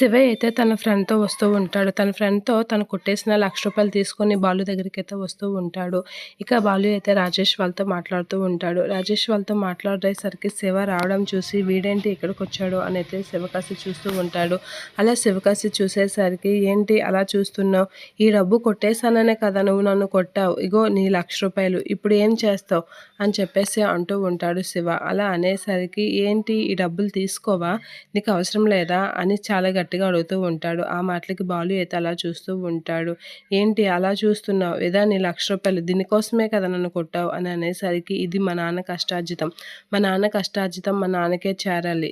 శివయ్య అయితే తన ఫ్రెండ్‌తో వస్తూ ఉంటాడు. తన ఫ్రెండ్‌తో తను కొట్టేసిన రూ. 1,00,000 తీసుకొని బాలు దగ్గరికైతే వస్తూ ఉంటాడు. ఇక బాలు అయితే రాజేష్ వాళ్ళతో మాట్లాడుతూ ఉంటాడు. రాజేష్ వాళ్ళతో మాట్లాడేసరికి శివ రావడం చూసి వీడేంటి ఇక్కడికొచ్చాడు అని అయితే శివకాశి చూస్తూ ఉంటాడు. అలా శివకాశి చూసేసరికి ఏంటి అలా చూస్తున్నావు? ఈ డబ్బు కొట్టేసాననే కదా నువ్వు నన్ను కొట్టావు. ఇగో నీ రూ. 1,00,000 ఇప్పుడు ఏం చేస్తావు? అని చెప్పేసి అంటూ ఉంటాడు శివ. అలా అనేసరికి ఏంటి ఈ డబ్బులు తీసుకోవా? నీకు అవసరం లేదా? అని చాలా గట్టిగా అడుగుతూ ఉంటాడు. ఆ మాటలకి బాలు అయితే అలా చూస్తూ ఉంటాడు. ఏంటి అలా చూస్తున్నావు? ఇదా నీ రూ. 1,00,000 దీనికోసమే కదా నన్ను కొట్టావు అని అనేసరికి ఇది మా నాన్న కష్టార్జితం. మా నాన్న కష్టార్జితం మా నాన్నకే చేరాలి.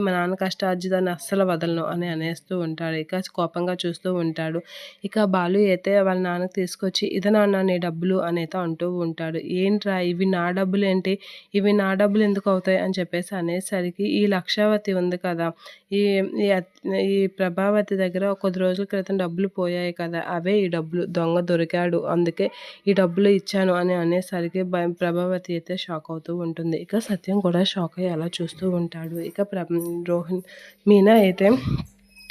మా నాన్న కష్టార్జితాన్ని అస్సలు వదలను అని అనేస్తూ ఉంటాడు. ఇక కోపంగా చూస్తూ ఉంటాడు. ఇక బాలు అయితే వాళ్ళ నాన్నకి తీసుకొచ్చి ఇది నాన్న నీ డబ్బులు అనైతే అంటూ ఉంటాడు. ఏంట్రా ఇవి నా డబ్బులేంటి? ఇవి నా డబ్బులు ఎందుకు అవుతాయి అని చెప్పేసి అనేసరికి ఈ లక్షావతి ఉంది కదా! ఈ ఈ ఈ ప్రభావతి దగ్గర కొద్ది రోజుల క్రితం డబ్బులు పోయాయి కదా! అవే ఈ డబ్బులు. దొంగ దొరికాడు. అందుకే ఈ డబ్బులు ఇచ్చాను అని అనేసరికి ప్రభావతి అయితే షాక్ అవుతూ ఉంటుంది. ఇక సత్యం కూడా షాక్ అయ్యి అలా చూస్తూ ఉంటాడు. ఇక మీనా అయితే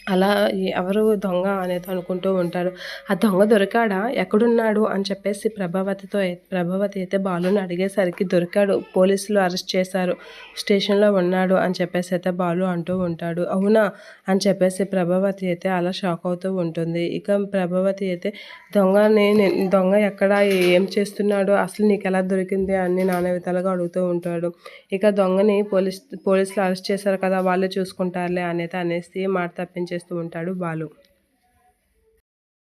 అలా ఎవరు దొంగ అనేది అనుకుంటూ ఉంటారు. ఆ దొంగ దొరికాడా? ఎక్కడున్నాడు? అని చెప్పేసి ప్రభావతి అయితే బాలుని అడిగేసరికి దొరికాడు. పోలీసులు అరెస్ట్ చేశారు. స్టేషన్‌లో ఉన్నాడు అని చెప్పేసి అయితే బాలు అంటూ ఉంటాడు. అవునా? అని చెప్పేసి ప్రభావతి అయితే అలా షాక్ అవుతూ ఉంటుంది. ఇక ప్రభావతి అయితే దొంగ ఎక్కడ? ఏం చేస్తున్నాడు? అసలు నీకెలా దొరికింది? అని నానా విధాలుగా అడుగుతూ ఉంటాడు. ఇక దొంగని పోలీసులు అరెస్ట్ చేశారు కదా! వాళ్ళే చూసుకుంటారులే అనేది అనేసి మాట తప్పించేస్తూ ఉంటాడు బాలు.